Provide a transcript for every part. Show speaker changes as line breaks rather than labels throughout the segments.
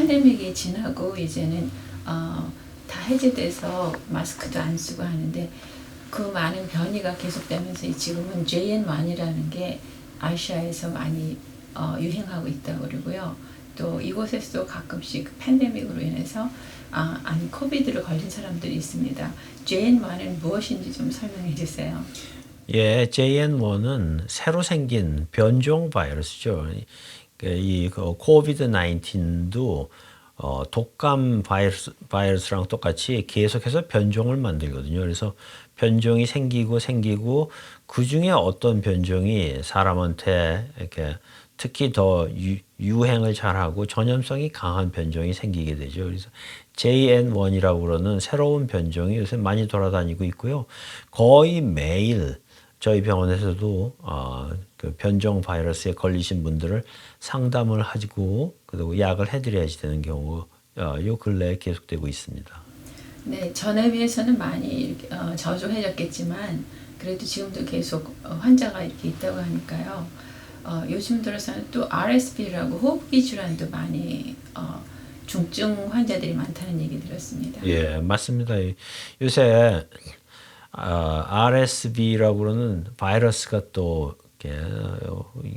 팬데믹이 지나고 이제는 다 해제돼서 마스크도 안 쓰고 하는데 그 많은 변이가 계속되면서 지금은 JN1이라는 게 아시아에서 많이 유행하고 있다고 그러고요. 또 이곳에서도 가끔씩 팬데믹으로 인해서 코비드를 걸린 사람들이 있습니다. JN1은 무엇인지 좀 설명해 주세요.
예, JN1은 새로 생긴 변종 바이러스죠. 이 코비드 19도 독감 바이러스랑 똑같이 계속해서 변종을 만들거든요. 그래서 변종이 생기고 그 중에 어떤 변종이 사람한테 이렇게 특히 더 유행을 잘하고 전염성이 강한 변종이 생기게 되죠. 그래서 JN1이라고 그러는 새로운 변종이 요새 많이 돌아다니고 있고요. 거의 매일 저희 병원에서도 그 변종 바이러스에 걸리신 분들을 상담을 하고 그리고 약을 해드려야지 되는 경우 요 근래에 계속되고 있습니다.
네, 전에 비해서는 많이 저조해졌겠지만 그래도 지금도 계속 환자가 이렇게 있다고 하니까요. 요즘 들어서는 또 RSV라고 호흡기 질환도 많이 중증 환자들이 많다는 얘기 들었습니다.
예, 맞습니다. 요새 RSV라고 그러는 바이러스가 또 이렇게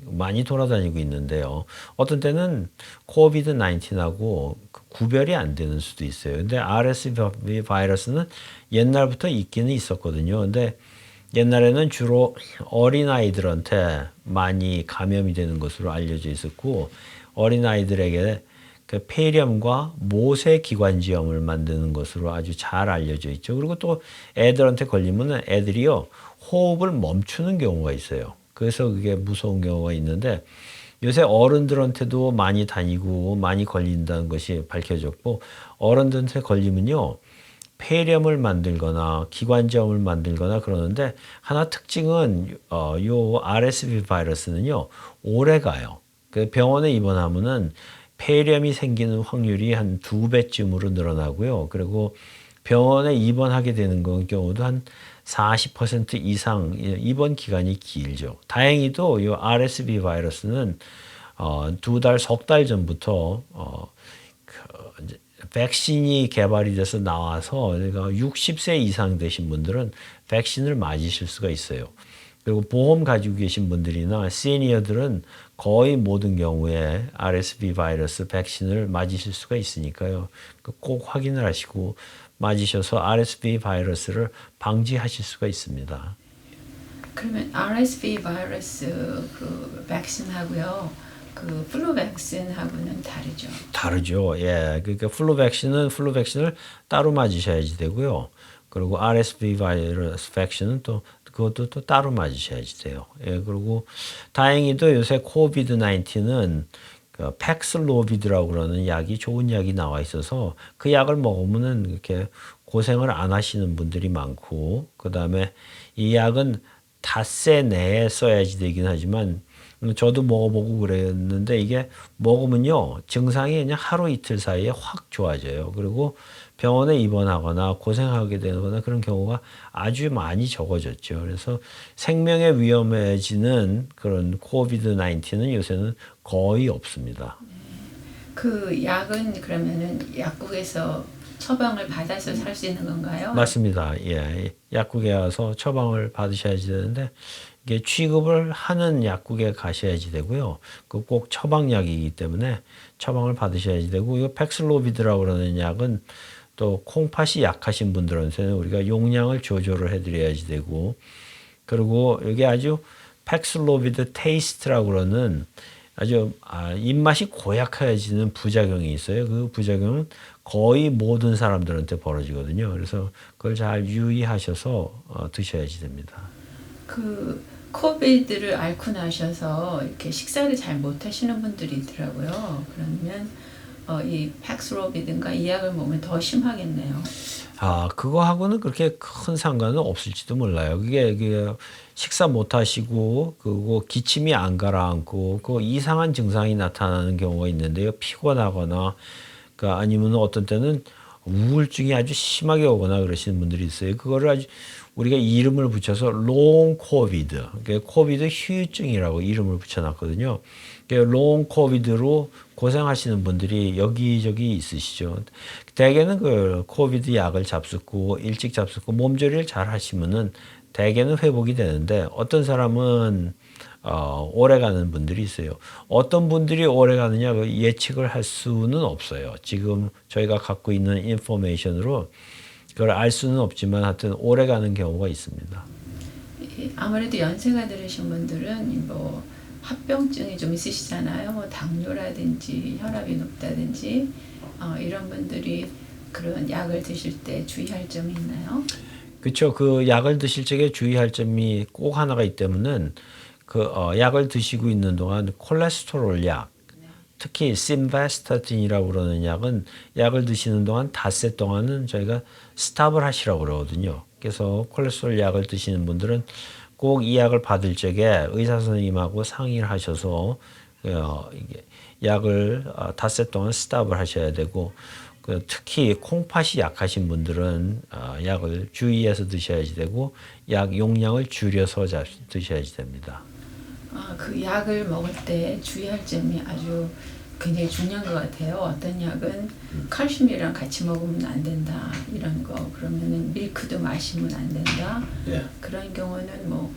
많이 돌아다니고 있는데요. 어떤 때는 코비드 19하고 구별이 안 되는 수도 있어요. 근데 RSV 바이러스는 옛날부터 있기는 있었거든요. 근데 옛날에는 주로 어린아이들한테 많이 감염이 되는 것으로 알려져 있었고 어린아이들에게 그 폐렴과 모세기관지염을 만드는 것으로 아주 잘 알려져 있죠. 그리고 또 애들한테 걸리면 애들이요 호흡을 멈추는 경우가 있어요. 그래서 그게 무서운 경우가 있는데 요새 어른들한테도 많이 다니고 많이 걸린다는 것이 밝혀졌고 어른들한테 걸리면요 폐렴을 만들거나 기관지염을 만들거나 그러는데 하나 특징은 요 RSV 바이러스는요 오래 가요. 그 병원에 입원하면은 폐렴이 생기는 확률이 한 2배쯤으로 늘어나고요. 그리고 병원에 입원하게 되는 경우도 한 40% 이상 입원 기간이 길죠. 다행히도 이 RSV 바이러스는 2달, 석 달 전부터 백신이 개발이 돼서 나와서 그러니까 60세 이상 되신 분들은 백신을 맞으실 수가 있어요. 그리고 보험 가지고 계신 분들이나 시니어들은 거의 모든 경우에 RSV 바이러스 백신을 맞으실 수가 있으니까요. 꼭 확인을 하시고 맞으셔서 RSV 바이러스를 방지하실 수가 있습니다.
그러면 RSV 바이러스 그 백신하고요, 그 플루 백신하고는 다르죠.
다르죠. 예. 그러니까 플루 백신을 따로 맞으셔야지 되고요. 그리고 RSV 바이러스 백신은 또 그것도 또 따로 맞으셔야지 돼요. 예. 그리고 다행히도 요새 코비드 19은 그 팩슬로비드라고 그러는 약이 좋은 약이 나와 있어서 그 약을 먹으면은 이렇게 고생을 안 하시는 분들이 많고 그다음에 이 약은 닷새 내에 써야지 되긴 하지만 저도 먹어보고 그랬는데 이게 먹으면요 증상이 그냥 하루 이틀 사이에 확 좋아져요. 그리고 병원에 입원하거나 고생하게 되거나 그런 경우가 아주 많이 적어졌죠. 그래서 생명에 위험해지는 그런 코비드 19은 요새는 거의 없습니다.
그 약은 그러면은 약국에서 처방을 받아서 살 수 있는 건가요?
맞습니다. 예. 약국에 와서 처방을 받으셔야지 되는데 이게 취급을 하는 약국에 가셔야지 되고요. 그 꼭 처방약이기 때문에 처방을 받으셔야지 되고 이 팩슬로비드라고 그러는 약은 또 콩팥이 약하신 분들한테는 우리가 용량을 조절을 해드려야지 되고 그리고 이게 아주 팩슬로비드 테이스트라고 그러는 아주 입맛이 고약해지는 부작용이 있어요. 그 부작용은 거의 모든 사람들한테 벌어지거든요. 그래서 그걸 잘 유의하셔서 드셔야지 됩니다.
그 코비드를 앓고 나셔서 이렇게 식사를 잘 못하시는 분들이 있더라고요. 그러면 이 팩스로비든가 이 약을 먹으면 더 심하겠네요.
그거하고는 그렇게 큰 상관은 없을지도 몰라요. 그게 식사 못 하시고, 그거 기침이 안 가라앉고, 그 이상한 증상이 나타나는 경우가 있는데요. 피곤하거나, 아니면 어떤 때는 우울증이 아주 심하게 오거나 그러시는 분들이 있어요. 그거를 아주 우리가 이름을 붙여서 롱 코비드, 그러니까 코비드 후유증이라고 이름을 붙여놨거든요. 그러니까 롱 코비드로 고생하시는 분들이 여기저기 있으시죠. 대개는 그 코비드 약을 잡수고 일찍 잡수고 몸조리를 잘 하시면은 대개는 회복이 되는데 어떤 사람은 오래 가는 분들이 있어요. 어떤 분들이 오래 가느냐 그 예측을 할 수는 없어요. 지금 저희가 갖고 있는 인포메이션으로 그걸 알 수는 없지만 하여튼 오래 가는 경우가 있습니다.
아무래도 연세가 들으신 분들은 뭐 합병증이 좀 있으시잖아요. 뭐 당뇨라든지 혈압이 높다든지 이런 분들이 그런 약을 드실 때 주의할 점이 있나요?
그렇죠. 그 약을 드실 적에 주의할 점이 꼭 하나가 있다면은 약을 드시고 있는 동안 콜레스테롤 약, 특히 심바스타틴이라고 그러는 약은 약을 드시는 동안 닷새 동안은 저희가 스탑을 하시라고 그러거든요. 그래서 콜레스테롤 약을 드시는 분들은 꼭 이 약을 받을 적에 의사 선생님하고 상의를 하셔서 이게 약을 닷새 동안 스탑을 하셔야 되고 특히 콩팥이 약하신 분들은 약을 주의해서 드셔야지 되고 약 용량을 줄여서 드셔야지 됩니다.
그 약을 먹을 때 주의할 점이 아주 굉장히 중요한 것 같아요. 어떤 약은 칼슘이랑 같이 먹으면 안 된다 이런 거, 그러면은 밀크도 마시면 안 된다.
예.
그런 경우는 뭐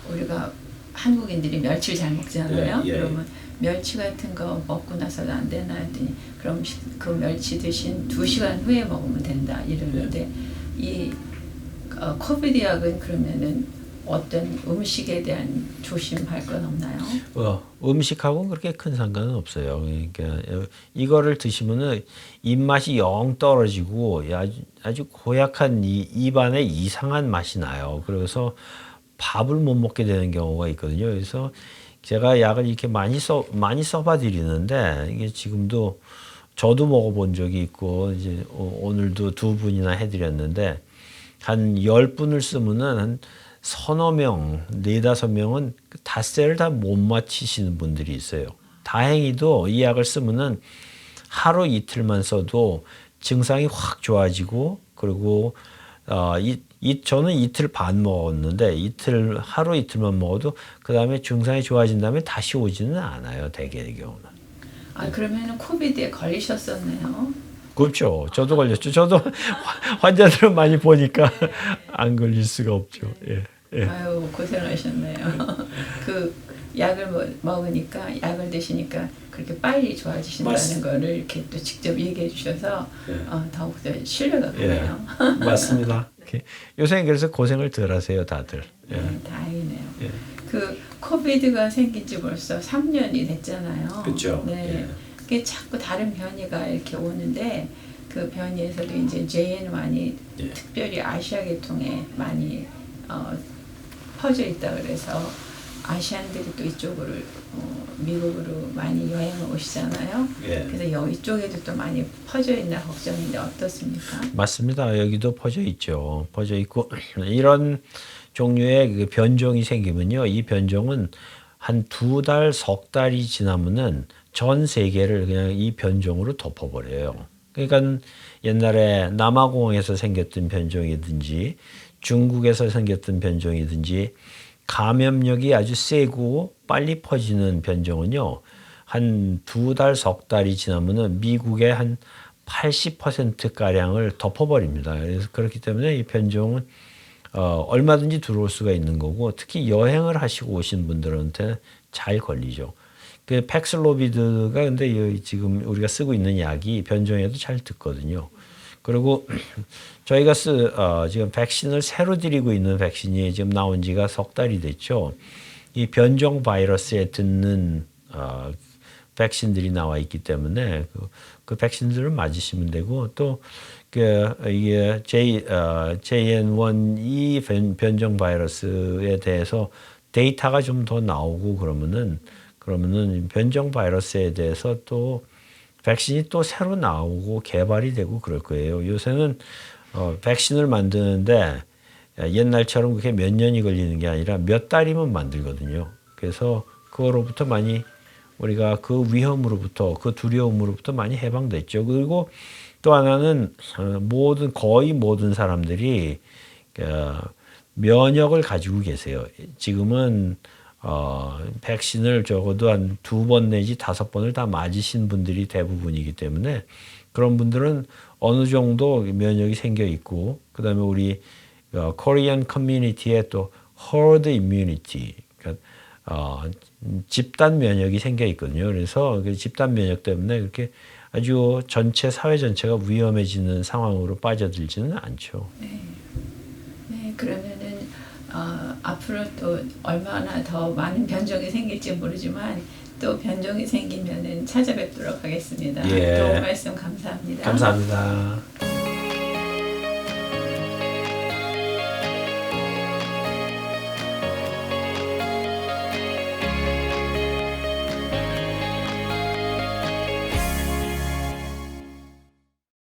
우리가 한국인들이 멸치를 잘 먹잖아요.
예, 예.
그러면 멸치 같은 거 먹고 나서도 안 되나 했더니 그럼 그 멸치 드신 2시간 후에 먹으면 된다 이러는데 이 코비드 약은 그러면은 어떤 음식에 대한 조심할 건 없나요?
음식하고는 그렇게 큰 상관은 없어요. 그러니까 이거를 드시면은 입맛이 영 떨어지고 아주 고약한 입안에 이상한 맛이 나요. 그래서 밥을 못 먹게 되는 경우가 있거든요. 그래서 제가 약을 이렇게 많이 써봐 드리는데 이게 지금도 저도 먹어본 적이 있고 이제 오늘도 2분이나 해드렸는데 한 10분을 쓰면은 한 서너 명, 4~5명은 닷새를 다 못 마치시는 분들이 있어요. 다행히도 이 약을 쓰면은 하루 이틀만 써도 증상이 확 좋아지고 그리고 저는 이틀 반 먹었는데 하루 이틀만 먹어도 그 다음에 증상이 좋아진 다음에 다시 오지는 않아요. 대개의 경우는.
그러면은 코비드에 걸리셨었네요.
그렇죠. 저도 걸렸죠. 저도 환자들을 많이 보니까 안 걸릴 수가 없죠. 예. 예.
아유 고생하셨네요. 그 약을 먹으니까 약을 드시니까 그렇게 빨리 좋아지신다는 거를 이렇게 또 직접 얘기해 주셔서 더욱더 신뢰가 가네요.
맞습니다. 요새 그래서 고생을 덜 하세요, 다들. 예.
네, 다행이네요.
예.
그 코비드가 생긴 지 벌써 3년이 됐잖아요.
그렇죠.
네. 그게 자꾸 다른 변이가 이렇게 오는데 그 변이에서도 이제 JN1이 특별히 아시아 계통에 많이 퍼져 있다 그래서 아시안들이 또 이쪽으로 미국으로 많이 여행을 오시잖아요.
예.
그래서 이쪽에도 또 많이 퍼져 있나 걱정인데 어떻습니까?
맞습니다. 여기도 퍼져 있죠. 퍼져 있고 이런 종류의 그 변종이 생기면요. 이 변종은 한 2달, 석 달이 지나면은 전 세계를 그냥 이 변종으로 덮어버려요. 그러니까 옛날에 남아공에서 생겼던 변종이든지 중국에서 생겼던 변종이든지 감염력이 아주 세고 빨리 퍼지는 변종은요. 한 2달, 석 달이 지나면은 미국의 한 80%가량을 덮어버립니다. 그래서 그렇기 때문에 이 변종은 얼마든지 들어올 수가 있는 거고 특히 여행을 하시고 오신 분들한테 잘 걸리죠. 그 팩슬로비드가 근데 지금 우리가 쓰고 있는 약이 변종에도 잘 듣거든요. 그리고 저희가 지금 백신을 새로 드리고 있는 백신이 지금 나온 지가 석 달이 됐죠. 이 변종 바이러스에 듣는 백신들이 나와 있기 때문에 그 백신들을 맞으시면 되고 또 이게 JN1 변종 바이러스에 대해서 데이터가 좀 더 나오고 그러면은 변종 바이러스에 대해서 또 백신이 또 새로 나오고 개발이 되고 그럴 거예요. 요새는 백신을 만드는데 옛날처럼 그렇게 몇 년이 걸리는 게 아니라 몇 달이면 만들거든요. 그래서 그거로부터 많이 우리가 그 위험으로부터 그 두려움으로부터 많이 해방됐죠. 그리고 또 하나는 거의 모든 사람들이 면역을 가지고 계세요. 지금은 백신을 적어도 한 2번 내지 5번을 다 맞으신 분들이 대부분이기 때문에 그런 분들은 어느 정도 면역이 생겨 있고, 그다음에 우리 코리안 커뮤니티에 또 herd immunity, 그러니까 집단 면역이 생겨 있거든요. 그래서 그 집단 면역 때문에 그렇게 아주 전체 사회 전체가 위험해지는 상황으로 빠져들지는 않죠.
네, 그러면은 앞으로 또 얼마나 더 많은 변종이 생길지 모르지만 또 변종이 생기면은 찾아뵙도록 하겠습니다.
예.
좋은 말씀 감사합니다.
감사합니다.